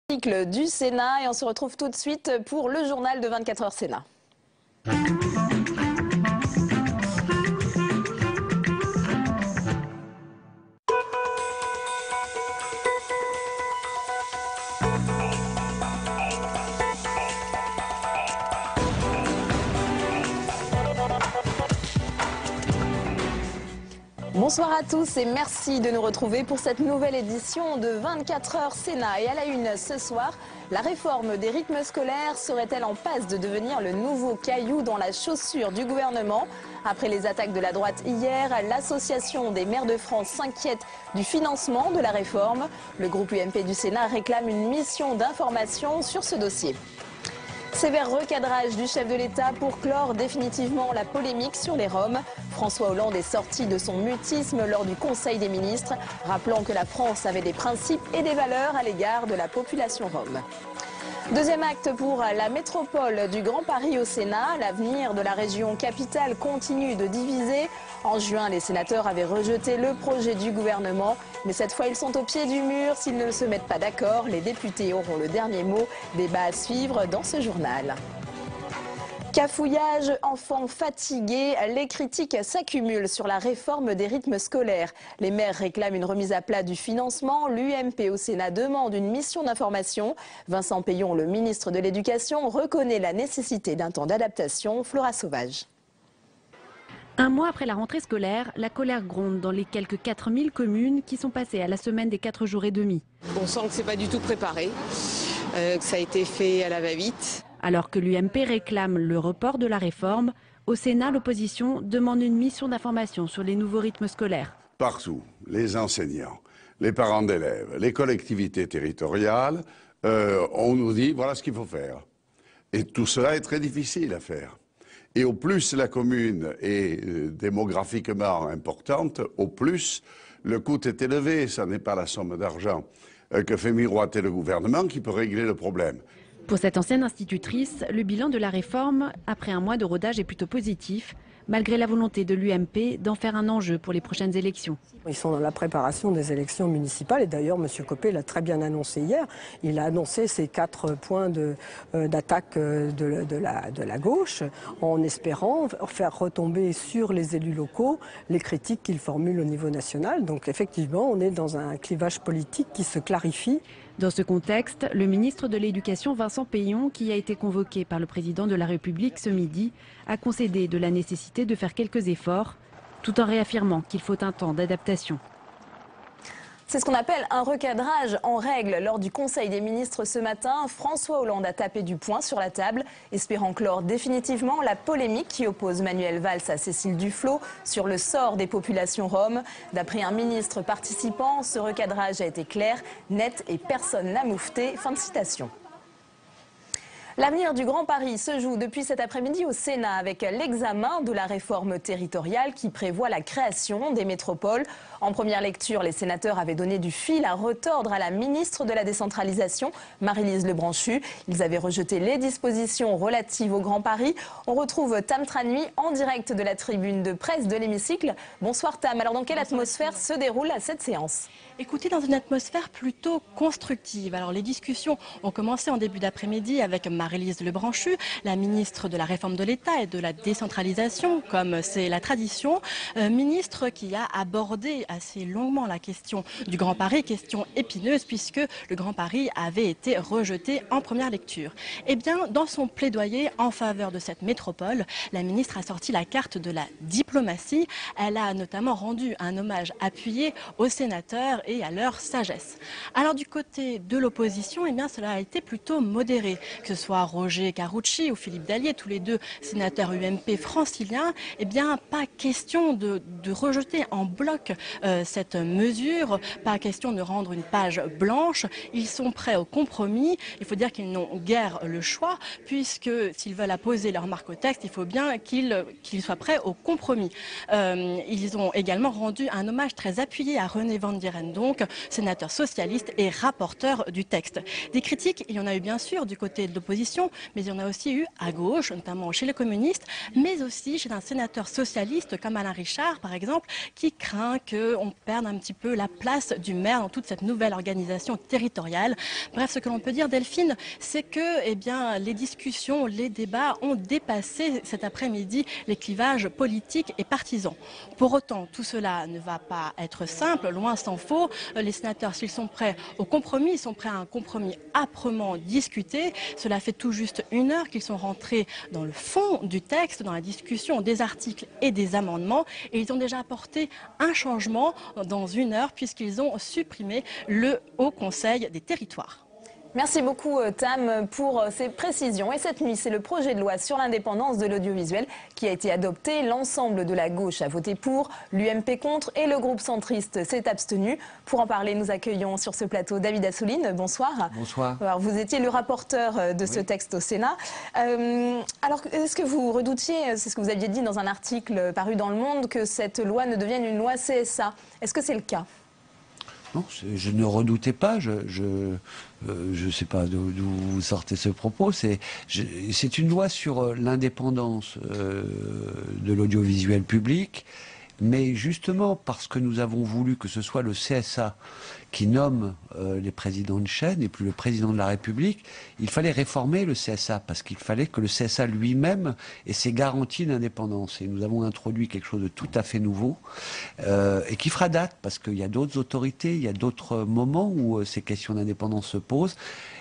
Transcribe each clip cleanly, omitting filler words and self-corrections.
Du Sénat et on se retrouve tout de suite pour le journal de 24 heures Sénat. Bonsoir à tous et merci de nous retrouver pour cette nouvelle édition de 24 heures Sénat. Et à la une ce soir, la réforme des rythmes scolaires serait-elle en passe de devenir le nouveau caillou dans la chaussure du gouvernement? Après les attaques de la droite hier, l'association des maires de France s'inquiète du financement de la réforme. Le groupe UMP du Sénat réclame une mission d'information sur ce dossier. Sévère recadrage du chef de l'État pour clore définitivement la polémique sur les Roms. François Hollande est sorti de son mutisme lors du Conseil des ministres, rappelant que la France avait des principes et des valeurs à l'égard de la population rome. Deuxième acte pour la métropole du Grand Paris au Sénat. L'avenir de la région capitale continue de diviser. En juin, les sénateurs avaient rejeté le projet du gouvernement. Mais cette fois, ils sont au pied du mur. S'ils ne se mettent pas d'accord, les députés auront le dernier mot. Débat à suivre dans ce journal. Cafouillage, enfants fatigués, les critiques s'accumulent sur la réforme des rythmes scolaires. Les maires réclament une remise à plat du financement. L'UMP au Sénat demande une mission d'information. Vincent Peillon, le ministre de l'Éducation, reconnaît la nécessité d'un temps d'adaptation. Flora Sauvage. Un mois après la rentrée scolaire, la colère gronde dans les quelques 4000 communes qui sont passées à la semaine des 4 jours et demi. On sent que c'est pas du tout préparé, que ça a été fait à la va-vite. Alors que l'UMP réclame le report de la réforme, au Sénat, l'opposition demande une mission d'information sur les nouveaux rythmes scolaires. Partout, les enseignants, les parents d'élèves, les collectivités territoriales, on nous dit voilà ce qu'il faut faire. Et tout cela est très difficile à faire. Et au plus la commune est démographiquement importante, au plus le coût est élevé. Ça n'est pas la somme d'argent que fait miroiter le gouvernement qui peut régler le problème. Pour cette ancienne institutrice, le bilan de la réforme, après un mois de rodage, est plutôt positif, malgré la volonté de l'UMP d'en faire un enjeu pour les prochaines élections. Ils sont dans la préparation des élections municipales et d'ailleurs M. Copé l'a très bien annoncé hier. Il a annoncé ces 4 points d'attaque de la gauche en espérant faire retomber sur les élus locaux les critiques qu'ils formulent au niveau national. Donc effectivement, on est dans un clivage politique qui se clarifie. Dans ce contexte, le ministre de l'Éducation Vincent Peillon, qui a été convoqué par le président de la République ce midi, a concédé de la nécessité de faire quelques efforts, tout en réaffirmant qu'il faut un temps d'adaptation. C'est ce qu'on appelle un recadrage en règle. Lors du Conseil des ministres ce matin, François Hollande a tapé du poing sur la table, espérant clore définitivement la polémique qui oppose Manuel Valls à Cécile Duflot sur le sort des populations roms. D'après un ministre participant, ce recadrage a été clair, net et personne n'a moufté. Fin de citation. L'avenir du Grand Paris se joue depuis cet après-midi au Sénat avec l'examen de la réforme territoriale qui prévoit la création des métropoles. En première lecture, les sénateurs avaient donné du fil à retordre à la ministre de la décentralisation, Marie-Lise Lebranchu. Ils avaient rejeté les dispositions relatives au Grand Paris. On retrouve Tam Tranui en direct de la tribune de presse de l'hémicycle. Bonsoir Tam, alors dans quelle atmosphère se déroule cette séance ? Écoutez, dans une atmosphère plutôt constructive. Alors les discussions ont commencé en début d'après-midi avec Marie-Lise Lebranchu, la ministre de la réforme de l'État et de la décentralisation, comme c'est la tradition, ministre qui a abordé assez longuement la question du Grand Paris, question épineuse puisque le Grand Paris avait été rejeté en première lecture. Eh bien, dans son plaidoyer en faveur de cette métropole, la ministre a sorti la carte de la diplomatie. Elle a notamment rendu un hommage appuyé aux sénateurs et à leur sagesse. Alors du côté de l'opposition, eh bien cela a été plutôt modéré, que ce soit Roger Carucci ou Philippe Dallier, tous les deux sénateurs UMP franciliens, eh bien pas question de rejeter en bloc cette mesure, pas question de rendre une page blanche. Ils sont prêts au compromis. Il faut dire qu'ils n'ont guère le choix, puisque s'ils veulent apposer leur marque au texte, il faut bien qu'ils soient prêts au compromis. Ils ont également rendu un hommage très appuyé à René Vandieren donc, sénateur socialiste et rapporteur du texte. Des critiques, il y en a eu bien sûr du côté de l'opposition, mais il y en a aussi eu à gauche, notamment chez les communistes, mais aussi chez un sénateur socialiste comme Alain Richard, par exemple, qui craint qu'on perde un petit peu la place du maire dans toute cette nouvelle organisation territoriale. Bref, ce que l'on peut dire, Delphine, c'est que les discussions, les débats ont dépassé cet après-midi les clivages politiques et partisans. Pour autant, tout cela ne va pas être simple, loin s'en faut. Les sénateurs, s'ils sont prêts au compromis, ils sont prêts à un compromis âprement discuté. Cela fait tout juste 1 heure qu'ils sont rentrés dans le fond du texte, dans la discussion des articles et des amendements, et ils ont déjà apporté un changement dans 1 heure puisqu'ils ont supprimé le Haut Conseil des territoires. Merci beaucoup Tam pour ces précisions. Et cette nuit, c'est le projet de loi sur l'indépendance de l'audiovisuel qui a été adopté. L'ensemble de la gauche a voté pour, l'UMP contre et le groupe centriste s'est abstenu. Pour en parler, nous accueillons sur ce plateau David Assouline. Bonsoir. Bonsoir. Alors, vous étiez le rapporteur de ce texte au Sénat. Alors, est-ce que vous redoutiez, c'est ce que vous aviez dit dans un article paru dans Le Monde, que cette loi ne devienne une loi CSA? Est-ce que c'est le cas? Non, je ne redoutais pas. Je sais pas d'où vous sortez ce propos. C'est une loi sur l'indépendance de l'audiovisuel public, mais justement parce que nous avons voulu que ce soit le CSA qui nomme les présidents de chaîne et plus le président de la République, il fallait réformer le CSA parce qu'il fallait que le CSA lui-même ait ses garanties d'indépendance. Et nous avons introduit quelque chose de tout à fait nouveau et qui fera date parce qu'il y a d'autres autorités, il y a d'autres moments où ces questions d'indépendance se posent.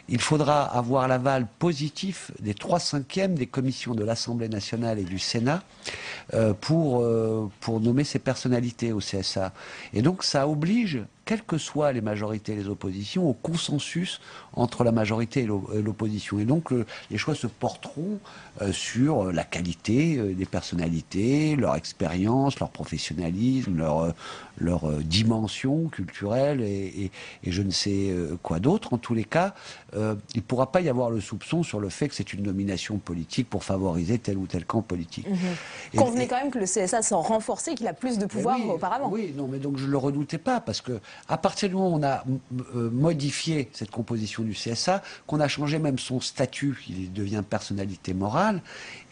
Il faudra avoir l'aval positif des 3/5 des commissions de l'Assemblée nationale et du Sénat pour nommer ces personnalités au CSA. Et donc ça oblige, quelles que soient les majorités et les oppositions, au consensus entre la majorité et l'opposition. Et donc les choix se porteront sur la qualité des personnalités, leur expérience, leur professionnalisme, leur dimension culturelle et je ne sais quoi d'autre. En tous les cas, il ne pourra pas y avoir le soupçon sur le fait que c'est une nomination politique pour favoriser tel ou tel camp politique. Convenez quand même que le CSA s'en renforcé, qu'il a plus de pouvoir auparavant. Oui, non, mais donc je ne le redoutais pas, parce que à partir du moment où on a modifié cette composition du CSA, qu'on a changé même son statut, il devient personnalité morale,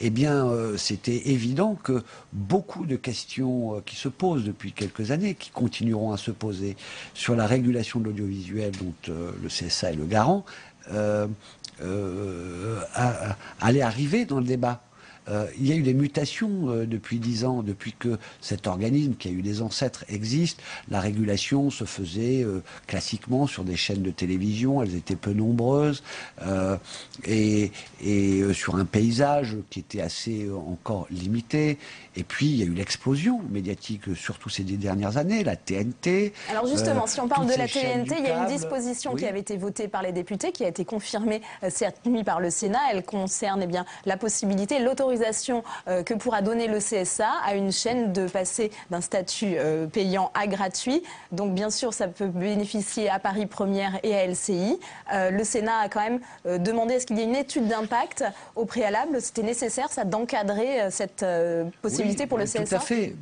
eh bien c'était évident que beaucoup de questions qui se posent depuis quelques années, qui continueront à se poser sur la régulation de l'audiovisuel dont le CSA est le garant, allaient arriver dans le débat. Il y a eu des mutations depuis 10 ans, depuis que cet organisme qui a eu des ancêtres existe. La régulation se faisait classiquement sur des chaînes de télévision, elles étaient peu nombreuses, et sur un paysage qui était assez encore limité. Et puis il y a eu l'explosion médiatique, surtout ces 10 dernières années, la TNT. Alors justement, si on parle de la TNT, il y a une disposition qui avait été votée par les députés, qui a été confirmée cette nuit par le Sénat. Elle concerne la possibilité, l'autorisation que pourra donner le CSA à une chaîne de passer d'un statut payant à gratuit. Donc bien sûr, ça peut bénéficier à Paris Première et à LCI. Le Sénat a quand même demandé à ce qu'il y ait une étude d'impact au préalable. C'était nécessaire, ça, d'encadrer cette possibilité pour le CSA? Tout à fait.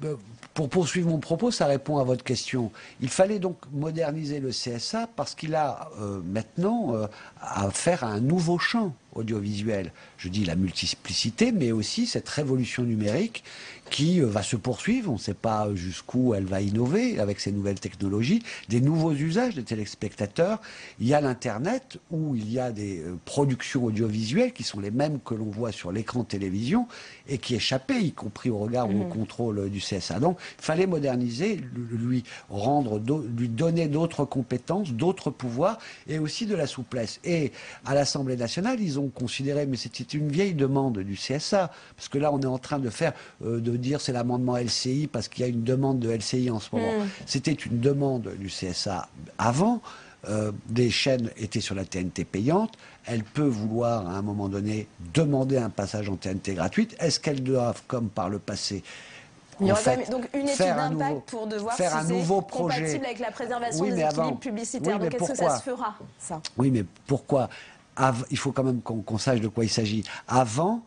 Pour poursuivre mon propos, ça répond à votre question. Il fallait donc moderniser le CSA parce qu'il a maintenant affaire à un nouveau champ audiovisuel. Je dis la multiplicité, mais aussi cette révolution numérique qui va se poursuivre. On ne sait pas jusqu'où elle va innover avec ces nouvelles technologies, des nouveaux usages des téléspectateurs. Il y a l'Internet où il y a des productions audiovisuelles qui sont les mêmes que l'on voit sur l'écran de télévision et qui échappaient, y compris au regard ou au contrôle du CSA. Donc, il fallait moderniser, lui donner d'autres compétences, d'autres pouvoirs et aussi de la souplesse. Et à l'Assemblée nationale, ils ont considéré, mais c'était une vieille demande du CSA, parce que là, on est en train de faire, de dire c'est l'amendement LCI parce qu'il y a une demande de LCI en ce moment. C'était une demande du CSA avant. Des chaînes étaient sur la TNT payante. Elle peut vouloir, à un moment donné, demander un passage en TNT gratuite. Est-ce qu'elles doivent, comme par le passé, il y aura donc une étude d'impact pour devoir faire un nouveau projet compatible avec la préservation des équilibres publicitaires. Donc est-ce que ça se fera, ça? Oui, mais pourquoi? Il faut quand même qu'on sache de quoi il s'agit. Avant,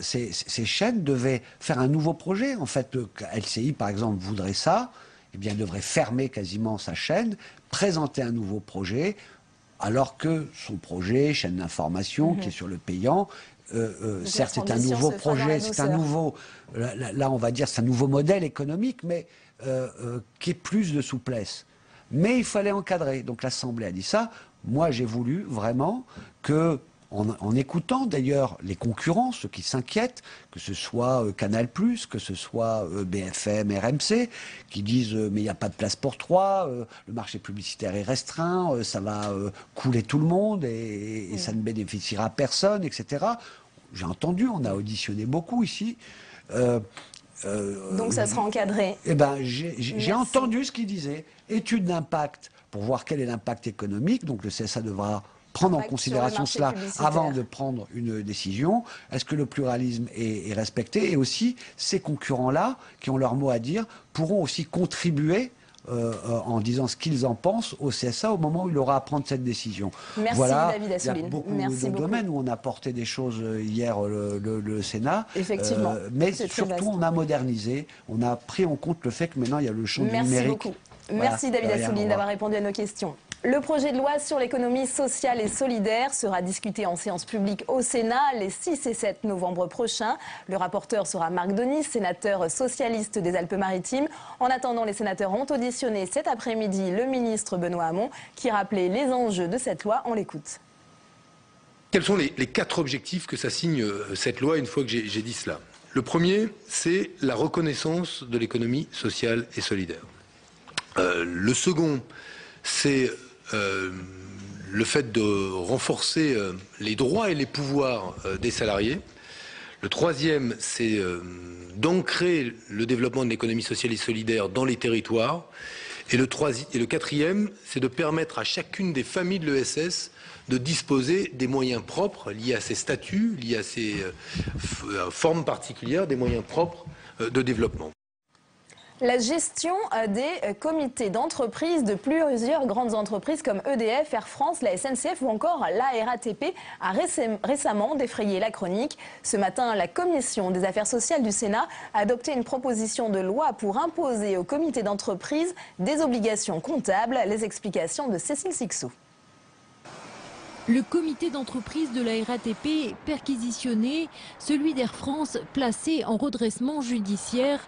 ces chaînes devaient faire un nouveau projet. En fait, LCI, par exemple, voudrait ça. eh bien, devrait fermer quasiment sa chaîne, présenter un nouveau projet, alors que son projet, chaîne d'information, qui est sur le payant, certes, c'est un nouveau projet, c'est un nouveau, là on va dire, c'est un nouveau modèle économique, mais qui est plus de souplesse. Mais il fallait encadrer. Donc l'Assemblée a dit ça. Moi, j'ai voulu vraiment que, en écoutant d'ailleurs les concurrents, ceux qui s'inquiètent, que ce soit Canal+, que ce soit BFM, RMC, qui disent mais il n'y a pas de place pour trois, le marché publicitaire est restreint, ça va couler tout le monde et ça ne bénéficiera à personne, etc. J'ai entendu, on a auditionné beaucoup ici. Donc ça sera encadré. Eh ben, j'ai entendu ce qu'il disait. Étude d'impact pour voir quel est l'impact économique. Donc le CSA devra prendre en considération cela avant de prendre une décision. Est-ce que le pluralisme est respecté? Et aussi, ces concurrents-là, qui ont leur mot à dire, pourront aussi contribuer en disant ce qu'ils en pensent au CSA au moment où il aura à prendre cette décision. Merci voilà, David Assouline. il y a beaucoup de domaines où on a porté des choses hier le Sénat. Effectivement. Mais surtout on a modernisé, on a pris en compte le fait que maintenant il y a le champ du numérique. Merci beaucoup. Voilà, merci David Assouline d'avoir répondu à nos questions. Le projet de loi sur l'économie sociale et solidaire sera discuté en séance publique au Sénat les 6 et 7 novembre prochains. Le rapporteur sera Marc Denis, sénateur socialiste des Alpes-Maritimes. En attendant, les sénateurs ont auditionné cet après-midi le ministre Benoît Hamon qui rappelait les enjeux de cette loi. On l'écoute. Quels sont les 4 objectifs que s'assigne cette loi une fois que j'ai dit cela? Le premier, c'est la reconnaissance de l'économie sociale et solidaire. Le second, c'est le fait de renforcer les droits et les pouvoirs des salariés. Le troisième, c'est d'ancrer le développement de l'économie sociale et solidaire dans les territoires. Et le quatrième, c'est de permettre à chacune des familles de l'ESS de disposer des moyens propres liés à ses statuts, liés à ses formes particulières, des moyens propres de développement. La gestion des comités d'entreprise de plusieurs grandes entreprises comme EDF, Air France, la SNCF ou encore la RATP a récemment défrayé la chronique. Ce matin, la Commission des affaires sociales du Sénat a adopté une proposition de loi pour imposer aux comités d'entreprise des obligations comptables. Les explications de Cécile Sixou. Le comité d'entreprise de la RATP est perquisitionné, celui d'Air France placé en redressement judiciaire.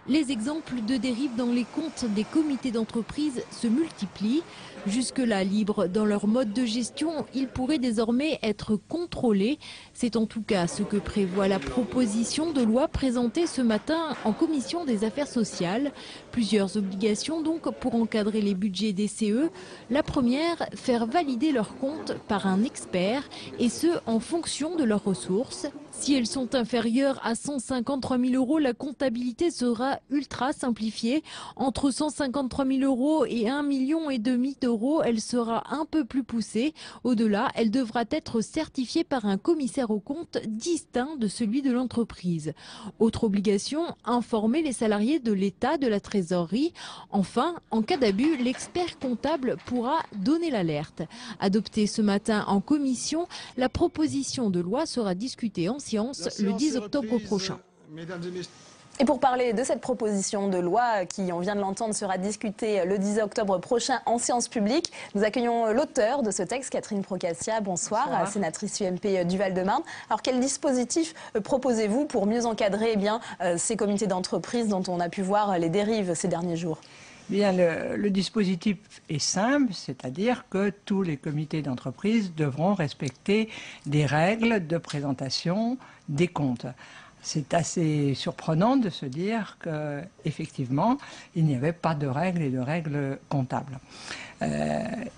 Les exemples de dérives dans les comptes des comités d'entreprise se multiplient. Jusque-là libres dans leur mode de gestion, ils pourraient désormais être contrôlés. C'est en tout cas ce que prévoit la proposition de loi présentée ce matin en commission des affaires sociales. Plusieurs obligations donc pour encadrer les budgets des CE. La première, faire valider leurs comptes par un expert et ce en fonction de leurs ressources. Si elles sont inférieures à 153 000 €, la comptabilité sera ultra simplifiée. Entre 153 000 € et 1,5 million d'euros, elle sera un peu plus poussée. Au-delà, elle devra être certifiée par un commissaire aux comptes distinct de celui de l'entreprise. Autre obligation, informer les salariés de l'état de la trésorerie. Enfin, en cas d'abus, l'expert comptable pourra donner l'alerte. Adoptée ce matin en commission, la proposition de loi sera discutée en séance le 10 octobre prochain. Et pour parler de cette proposition de loi qui, on vient de l'entendre, sera discutée le 10 octobre prochain en séance publique, nous accueillons l'auteur de ce texte, Catherine Procaccia. Bonsoir, sénatrice UMP du Val-de-Marne. Alors quel dispositif proposez-vous pour mieux encadrer ces comités d'entreprise dont on a pu voir les dérives ces derniers jours? Bien, le dispositif est simple, c'est-à-dire que tous les comités d'entreprise devront respecter des règles de présentation des comptes. C'est assez surprenant de se dire qu'effectivement, il n'y avait pas de règles et de règles comptables.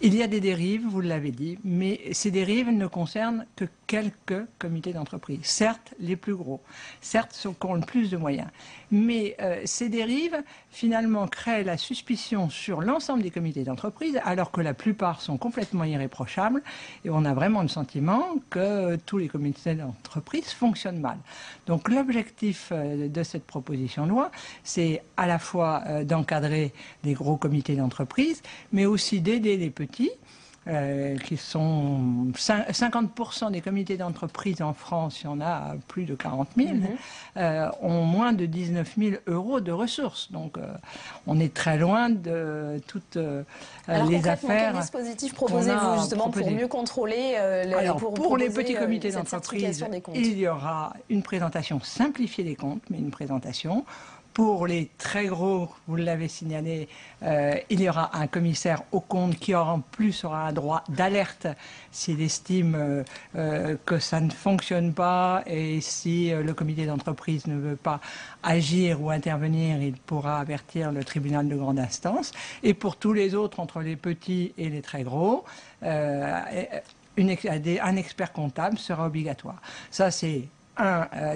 Il y a des dérives, vous l'avez dit, mais ces dérives ne concernent que quelques comités d'entreprise. Certes, les plus gros, certes, ceux qui ont le plus de moyens. Mais ces dérives, finalement, créent la suspicion sur l'ensemble des comités d'entreprise, alors que la plupart sont complètement irréprochables. Et on a vraiment le sentiment que tous les comités d'entreprise fonctionnent mal. Donc l'objectif de cette proposition de loi, c'est à la fois d'encadrer les gros comités d'entreprise, mais aussi d'aider les petits qui sont 50% des comités d'entreprise en France, il y en a plus de 40 000, ont moins de 19 000 € de ressources. Donc on est très loin de toutes les affaires. Quel dispositif proposez-vous justement pour mieux contrôler pour les petits comités d'entreprise, il y aura une présentation simplifiée des comptes, mais une présentation. Pour les très gros, vous l'avez signalé, il y aura un commissaire aux comptes qui en plus aura un droit d'alerte s'il estime que ça ne fonctionne pas, et si le comité d'entreprise ne veut pas agir ou intervenir, il pourra avertir le tribunal de grande instance. Et pour tous les autres, entre les petits et les très gros, un expert comptable sera obligatoire. Ça, c'est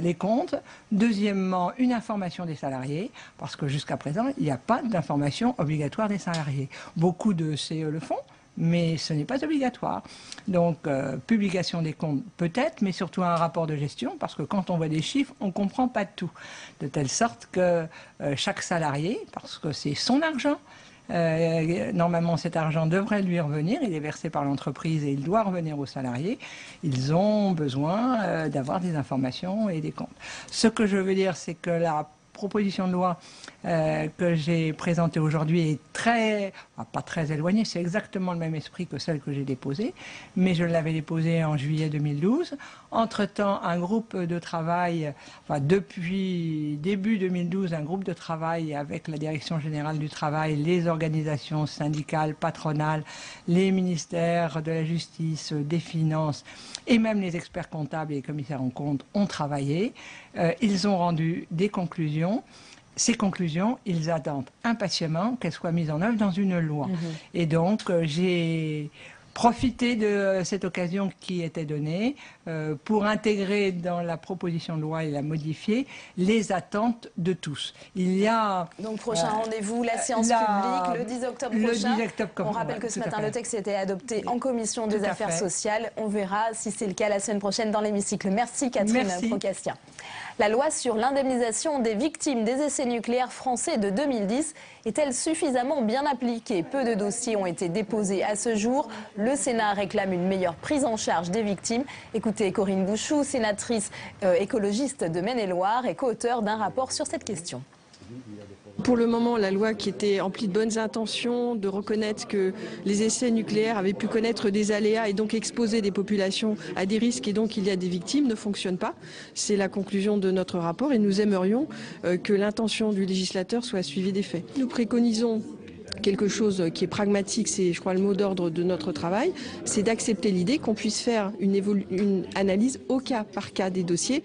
les comptes. Deuxièmement, une information des salariés, parce que jusqu'à présent, il n'y a pas d'information obligatoire des salariés. Beaucoup de CE le font, mais ce n'est pas obligatoire. Donc, publication des comptes peut-être, mais surtout un rapport de gestion, parce que quand on voit des chiffres, on ne comprend pas tout. De telle sorte que chaque salarié, parce que c'est son argent, normalement cet argent devrait lui revenir, il est versé par l'entreprise et il doit revenir aux salariés, ils ont besoin d'avoir des informations et des comptes. Ce que je veux dire, c'est que la proposition de loi que j'ai présentée aujourd'hui est pas très éloignée, c'est exactement le même esprit que celle que j'ai déposée, mais je l'avais déposée en juillet 2012. Entre-temps, un groupe de travail, depuis début 2012, un groupe de travail avec la Direction générale du travail, les organisations syndicales, patronales, les ministères de la Justice, des Finances et même les experts comptables et les commissaires en compte ont travaillé. Ils ont rendu des conclusions. Ces conclusions, ils attendent impatiemment qu'elles soient mises en œuvre dans une loi. Et donc, j'ai profité de cette occasion qui était donnée pour intégrer dans la proposition de loi et la modifier les attentes de tous. Il y a... Donc, prochain rendez-vous, la séance publique, le 10 octobre prochain. On rappelle que ce matin, le texte a été adopté en commission des affaires sociales. On verra si c'est le cas la semaine prochaine dans l'hémicycle. Merci Catherine Procastia. La loi sur l'indemnisation des victimes des essais nucléaires français de 2010 est-elle suffisamment bien appliquée? Peu de dossiers ont été déposés à ce jour. Le Sénat réclame une meilleure prise en charge des victimes. Écoutez Corinne Bouchou, sénatrice écologiste de Maine-et-Loire et co-auteure d'un rapport sur cette question. Pour le moment, la loi qui était emplie de bonnes intentions, de reconnaître que les essais nucléaires avaient pu connaître des aléas et donc exposer des populations à des risques et donc il y a des victimes, ne fonctionne pas. C'est la conclusion de notre rapport et nous aimerions que l'intention du législateur soit suivie des faits. Nous préconisons quelque chose qui est pragmatique, c'est je crois le mot d'ordre de notre travail, c'est d'accepter l'idée qu'on puisse faire une analyse au cas par cas des dossiers.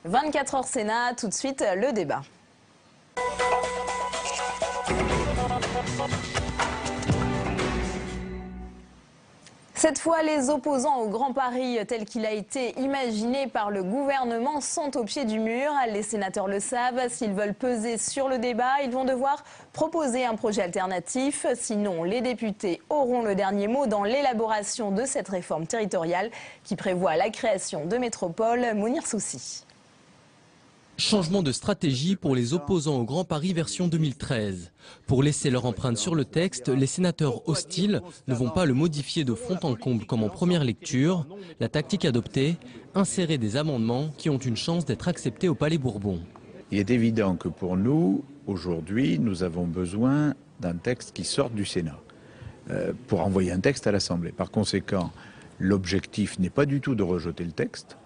24 heures Sénat, tout de suite le débat. Cette fois, les opposants au Grand Paris, tel qu'il a été imaginé par le gouvernement, sont au pied du mur. Les sénateurs le savent, s'ils veulent peser sur le débat, ils vont devoir proposer un projet alternatif. Sinon, les députés auront le dernier mot dans l'élaboration de cette réforme territoriale qui prévoit la création de métropoles. Mounir Soussi. Changement de stratégie pour les opposants au Grand Paris version 2013. Pour laisser leur empreinte sur le texte, les sénateurs hostiles ne vont pas le modifier de fond en comble comme en première lecture. La tactique adoptée, insérer des amendements qui ont une chance d'être acceptés au Palais Bourbon. Il est évident que pour nous, aujourd'hui, nous avons besoin d'un texte qui sorte du Sénat pour envoyer un texte à l'Assemblée. Par conséquent, l'objectif n'est pas du tout de rejeter le texte.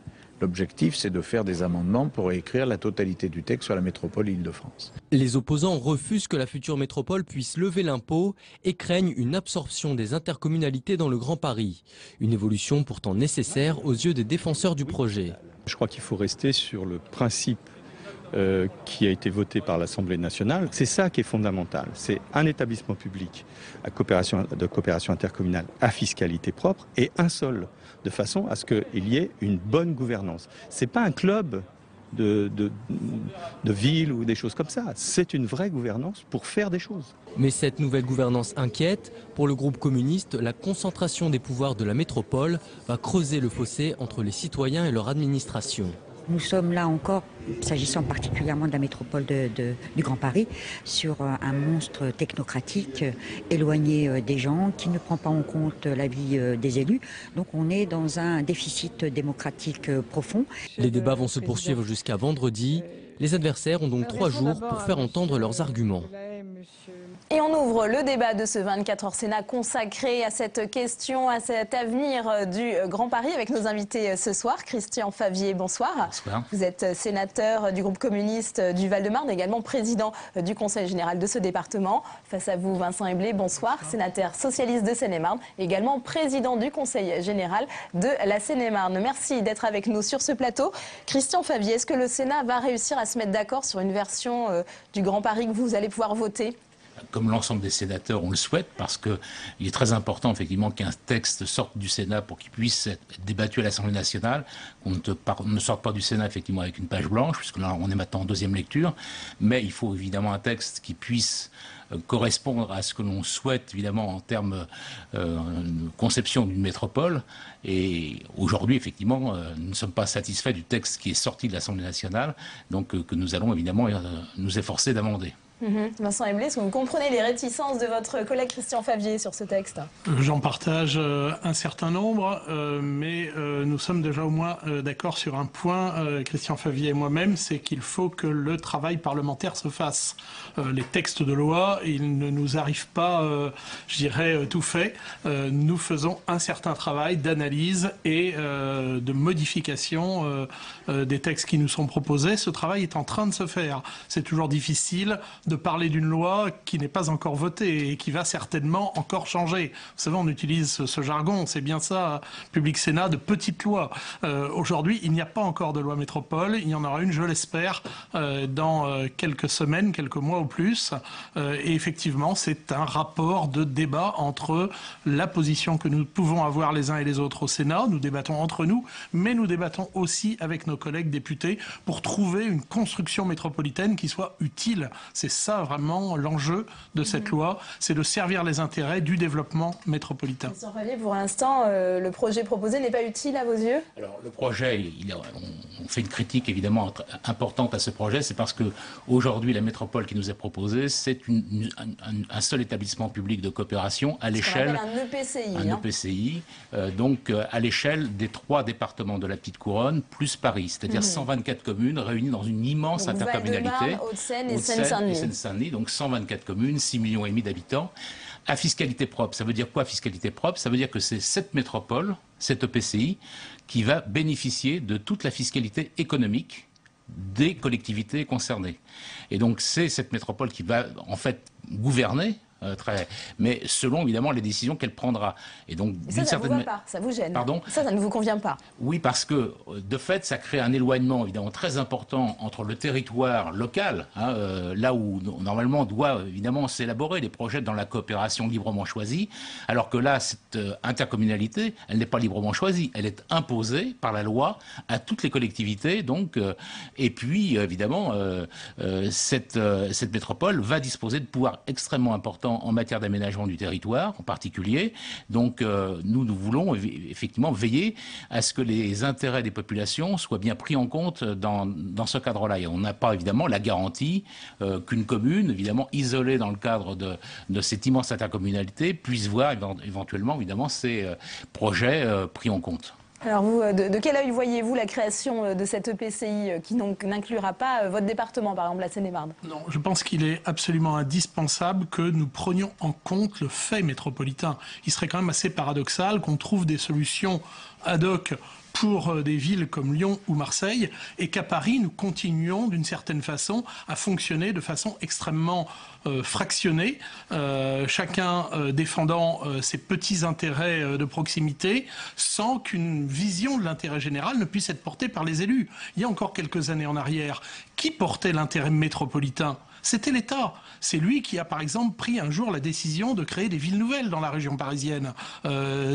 L'objectif, c'est de faire des amendements pour écrire la totalité du texte sur la métropole Île-de-France. Les opposants refusent que la future métropole puisse lever l'impôt et craignent une absorption des intercommunalités dans le Grand Paris. Une évolution pourtant nécessaire aux yeux des défenseurs du projet. Je crois qu'il faut rester sur le principe qui a été voté par l'Assemblée nationale. C'est ça qui est fondamental. C'est un établissement public de coopération intercommunale à fiscalité propre et un seul, de façon à ce qu'il y ait une bonne gouvernance. Ce n'est pas un club de ville ou des choses comme ça. C'est une vraie gouvernance pour faire des choses. Mais cette nouvelle gouvernance inquiète. Pour le groupe communiste, la concentration des pouvoirs de la métropole va creuser le fossé entre les citoyens et leur administration. Nous sommes là encore, s'agissant particulièrement de la métropole du Grand Paris, sur un monstre technocratique éloigné des gens, qui ne prend pas en compte l'avis des élus. Donc on est dans un déficit démocratique profond. Les débats vont se poursuivre jusqu'à vendredi. Les adversaires ont donc 3 jours pour faire entendre leurs arguments. Et on ouvre le débat de ce 24h Sénat consacré à cette question, à cet avenir du Grand Paris avec nos invités ce soir. Christian Favier, bonsoir. Bonsoir. Vous êtes sénateur du groupe communiste du Val-de-Marne, également président du Conseil général de ce département. Face à vous, Vincent Eblé, bonsoir. Sénateur socialiste de Seine-et-Marne, également président du Conseil général de la Seine-et-Marne. Merci d'être avec nous sur ce plateau. Christian Favier, est-ce que le Sénat va réussir à se mettre d'accord sur une version du Grand Paris que vous allez pouvoir voter ? Comme l'ensemble des sénateurs, on le souhaite, parce qu'il est très important effectivement qu'un texte sorte du Sénat pour qu'il puisse être débattu à l'Assemblée nationale, qu'on ne sorte pas du Sénat effectivement avec une page blanche, puisque là on est maintenant en deuxième lecture, mais il faut évidemment un texte qui puisse correspondre à ce que l'on souhaite évidemment en termes de conception d'une métropole. Et aujourd'hui effectivement nous ne sommes pas satisfaits du texte qui est sorti de l'Assemblée nationale, donc que nous allons évidemment nous efforcer d'amender. Vincent Eblé, est-ce que vous comprenez les réticences de votre collègue Christian Favier sur ce texte? J'en partage un certain nombre, mais nous sommes déjà au moins d'accord sur un point, Christian Favier et moi-même, c'est qu'il faut que le travail parlementaire se fasse. Les textes de loi, ils ne nous arrivent pas, je dirais, tout fait. Nous faisons un certain travail d'analyse et de modification des textes qui nous sont proposés. Ce travail est en train de se faire. C'est toujours difficile de parler d'une loi qui n'est pas encore votée et qui va certainement encore changer. Vous savez, on utilise ce jargon, c'est bien ça, Public Sénat, de petites lois. Aujourd'hui, il n'y a pas encore de loi métropole, il y en aura une, je l'espère, dans quelques semaines, quelques mois au plus. Et effectivement, c'est un rapport de débat entre la position que nous pouvons avoir les uns et les autres au Sénat, nous débattons entre nous, mais nous débattons aussi avec nos collègues députés pour trouver une construction métropolitaine qui soit utile. C'est ça vraiment l'enjeu de cette loi, c'est de servir les intérêts du développement métropolitain. Christian Favier, pour l'instant, le projet proposé n'est pas utile à vos yeux? Alors le projet, on fait une critique évidemment importante à ce projet, c'est parce que aujourd'hui la métropole qui nous est proposée, c'est un seul établissement public de coopération à l'échelle, un EPCI, un EPCI, donc à l'échelle des 3 départements de la Petite Couronne plus Paris, c'est-à-dire 124 communes réunies dans une immense intercommunalité. Haute-Seine et Seine-Saint-Denis. Donc 124 communes, 6,5 millions d'habitants, à fiscalité propre. Ça veut dire quoi, fiscalité propre? Ça veut dire que c'est cette métropole, cette EPCI, qui va bénéficier de toute la fiscalité économique des collectivités concernées. Et donc c'est cette métropole qui va en fait gouverner, mais selon évidemment les décisions qu'elle prendra. Et donc ça ne vous va pas, ça vous gêne. Pardon? Ça ne vous convient pas. Oui, parce que de fait, ça crée un éloignement évidemment très important entre le territoire local, là où normalement doit évidemment s'élaborer les projets dans la coopération librement choisie, alors que là, cette intercommunalité, elle n'est pas librement choisie, elle est imposée par la loi à toutes les collectivités. Donc, et puis évidemment, cette métropole va disposer de pouvoirs extrêmement importants en matière d'aménagement du territoire en particulier. Donc nous voulons effectivement veiller à ce que les intérêts des populations soient bien pris en compte dans ce cadre-là. Et on n'a pas évidemment la garantie qu'une commune, évidemment isolée dans le cadre de cette immense intercommunalité, puisse voir éventuellement évidemment ces projets pris en compte. Alors vous, de quel œil voyez-vous la création de cette EPCI qui n'inclura pas votre département, par exemple la Seine-et-Marne? Non, je pense qu'il est absolument indispensable que nous prenions en compte le fait métropolitain. Il serait quand même assez paradoxal qu'on trouve des solutions ad hoc pour des villes comme Lyon ou Marseille, et qu'à Paris, nous continuions d'une certaine façon à fonctionner de façon extrêmement fractionnée, chacun défendant ses petits intérêts de proximité, sans qu'une vision de l'intérêt général ne puisse être portée par les élus. Il y a encore quelques années en arrière, qui portait l'intérêt métropolitain? C'était l'État. C'est lui qui a, par exemple, pris un jour la décision de créer des villes nouvelles dans la région parisienne.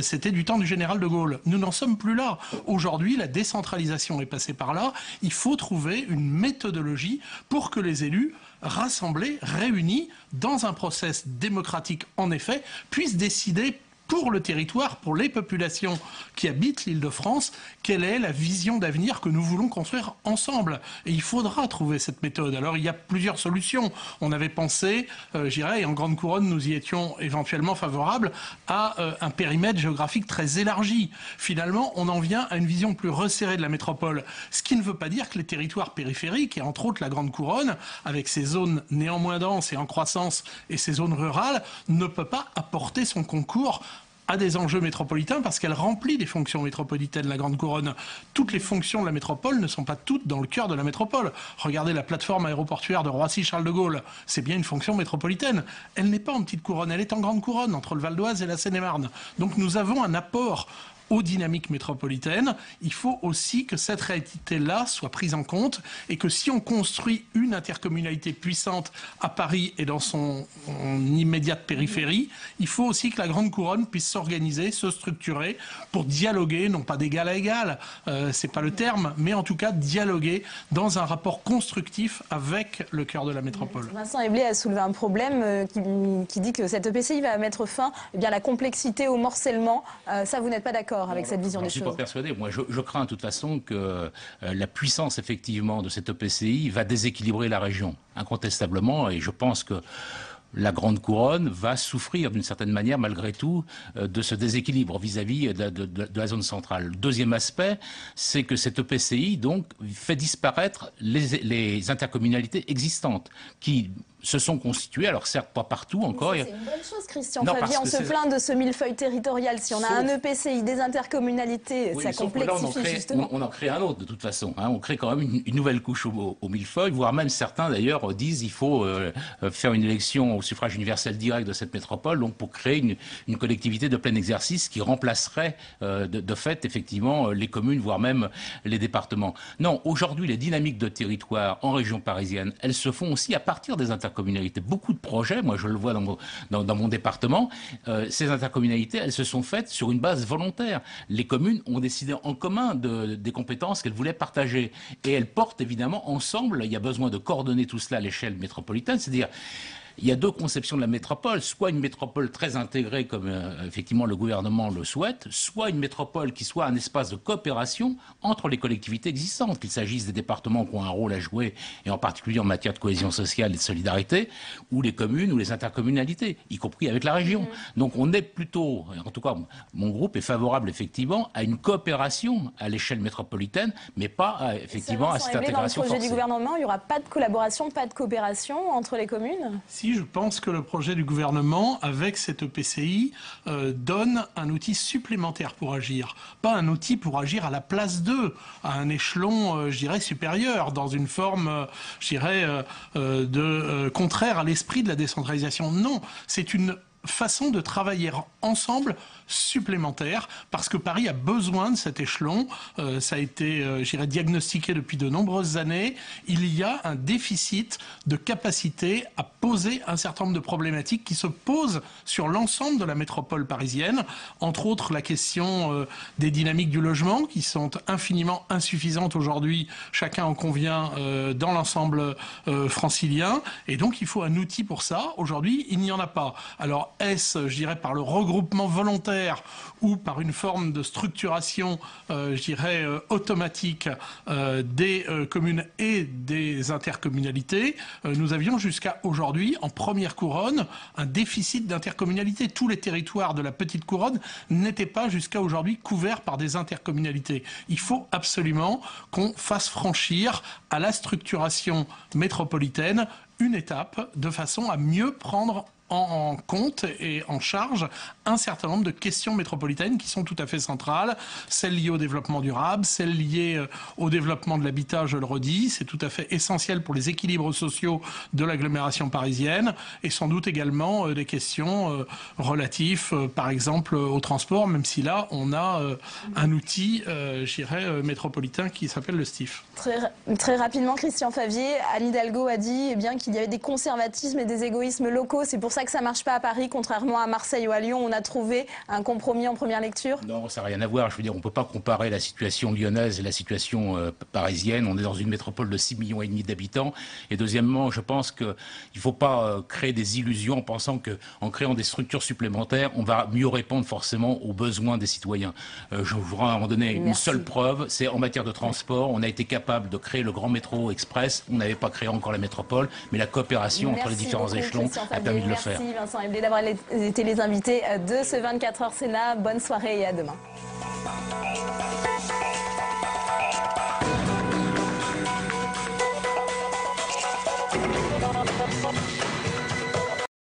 C'était du temps du général de Gaulle. Nous n'en sommes plus là. Aujourd'hui, la décentralisation est passée par là. Il faut trouver une méthodologie pour que les élus, rassemblés, réunis, dans un process démocratique, en effet, puissent décider pour le territoire, pour les populations qui habitent l'Île-de-France, quelle est la vision d'avenir que nous voulons construire ensemble. Et il faudra trouver cette méthode. Alors il y a plusieurs solutions. On avait pensé, je dirais, et en Grande Couronne, nous y étions éventuellement favorables, à un périmètre géographique très élargi. Finalement, on en vient à une vision plus resserrée de la métropole. Ce qui ne veut pas dire que les territoires périphériques, et entre autres la Grande Couronne, avec ses zones néanmoins denses et en croissance, et ses zones rurales, ne peut pas apporter son concours à des enjeux métropolitains parce qu'elle remplit des fonctions métropolitaines, la Grande Couronne. Toutes les fonctions de la métropole ne sont pas toutes dans le cœur de la métropole. Regardez la plateforme aéroportuaire de Roissy-Charles de Gaulle, c'est bien une fonction métropolitaine. Elle n'est pas en Petite Couronne, elle est en Grande Couronne, entre le Val d'Oise et la Seine-et-Marne. Donc nous avons un apport aux dynamiques métropolitaines. Il faut aussi que cette réalité-là soit prise en compte et que si on construit une intercommunalité puissante à Paris et dans son immédiate périphérie, il faut aussi que la Grande Couronne puisse s'organiser, se structurer pour dialoguer, non pas d'égal à égal, c'est pas le terme, mais en tout cas dialoguer dans un rapport constructif avec le cœur de la métropole. Vincent Eblé a soulevé un problème qui dit que cette EPCI va mettre fin à la complexité, au morcellement. Ça, vous n'êtes pas d'accord avec cette vision des choses? Je ne suis pas persuadé. Moi, je crains de toute façon que la puissance, effectivement, de cette EPCI va déséquilibrer la région, incontestablement. Et je pense que la Grande Couronne va souffrir d'une certaine manière, malgré tout, de ce déséquilibre vis-à-vis de la zone centrale. Le deuxième aspect, c'est que cette EPCI, donc, fait disparaître les intercommunalités existantes qui se sont constituées, alors certes pas partout encore. C'est une bonne chose, Christian Favier, on se plaint de ce millefeuille territorial. Si on a un EPCI, des intercommunalités, oui, ça complexifie justement. On en crée un autre de toute façon. On crée quand même une nouvelle couche au millefeuille, voire même certains d'ailleurs disent qu'il faut faire une élection au suffrage universel direct de cette métropole, donc pour créer une collectivité de plein exercice qui remplacerait de fait effectivement les communes, voire même les départements. Non, aujourd'hui les dynamiques de territoire en région parisienne, elles se font aussi à partir des intercommunalités. Beaucoup de projets, moi je le vois dans mon département, ces intercommunalités, elles se sont faites sur une base volontaire. Les communes ont décidé en commun des compétences qu'elles voulaient partager. Et elles portent évidemment ensemble, il y a besoin de coordonner tout cela à l'échelle métropolitaine, c'est-à-dire il y a deux conceptions de la métropole, soit une métropole très intégrée comme effectivement le gouvernement le souhaite, soit une métropole qui soit un espace de coopération entre les collectivités existantes, qu'il s'agisse des départements qui ont un rôle à jouer, et en particulier en matière de cohésion sociale et de solidarité, ou les communes ou les intercommunalités, y compris avec la région. Donc on est plutôt, en tout cas mon groupe est favorable effectivement à une coopération à l'échelle métropolitaine, mais pas effectivement à cette intégration forcée. Dans le projet du gouvernement, il n'y aura pas de collaboration, pas de coopération entre les communes? Je pense que le projet du gouvernement, avec cette EPCI, donne un outil supplémentaire pour agir. Pas un outil pour agir à la place d'eux, à un échelon, je dirais, supérieur, dans une forme, je dirais, contraire à l'esprit de la décentralisation. Non, c'est une façon de travailler ensemble supplémentaire, parce que Paris a besoin de cet échelon. Ça a été, je dirais, diagnostiqué depuis de nombreuses années. Il y a un déficit de capacité à poser un certain nombre de problématiques qui se posent sur l'ensemble de la métropole parisienne. Entre autres, la question des dynamiques du logement, qui sont infiniment insuffisantes aujourd'hui, chacun en convient, dans l'ensemble francilien. Et donc, il faut un outil pour ça. Aujourd'hui, il n'y en a pas. Alors, est-ce, je dirais, par le regroupement volontaire ou par une forme de structuration, je dirais, automatique des communes et des intercommunalités, nous avions jusqu'à aujourd'hui, en première couronne, un déficit d'intercommunalité. Tous les territoires de la petite couronne n'étaient pas jusqu'à aujourd'hui couverts par des intercommunalités. Il faut absolument qu'on fasse franchir à la structuration métropolitaine une étape de façon à mieux prendre en compte et en charge un certain nombre de questions métropolitaines qui sont tout à fait centrales, celles liées au développement durable, celles liées au développement de l'habitat, je le redis, c'est tout à fait essentiel pour les équilibres sociaux de l'agglomération parisienne, et sans doute également des questions relatives, par exemple, au transport, même si là, on a un outil, je dirais, métropolitain qui s'appelle le STIF. Très rapidement, Christian Favier, Anne Hidalgo a dit qu'il y avait des conservatismes et des égoïsmes locaux, c'est pour ça que ça ne marche pas à Paris, contrairement à Marseille ou à Lyon. On a trouvé un compromis en première lecture? Non, ça n'a rien à voir. Je veux dire, on ne peut pas comparer la situation lyonnaise et la situation parisienne. On est dans une métropole de 6,5 millions d'habitants. Et deuxièmement, je pense qu'il ne faut pas créer des illusions en pensant qu'en créant des structures supplémentaires, on va mieux répondre forcément aux besoins des citoyens. Je voudrais en donner une seule preuve, c'est en matière de transport. On a été capable de créer le grand métro express. On n'avait pas créé encore la métropole, mais la coopération entre les différents échelons a permis de le faire. Merci Vincent Eblé d'avoir été les invités de ce 24h Sénat. Bonne soirée et à demain.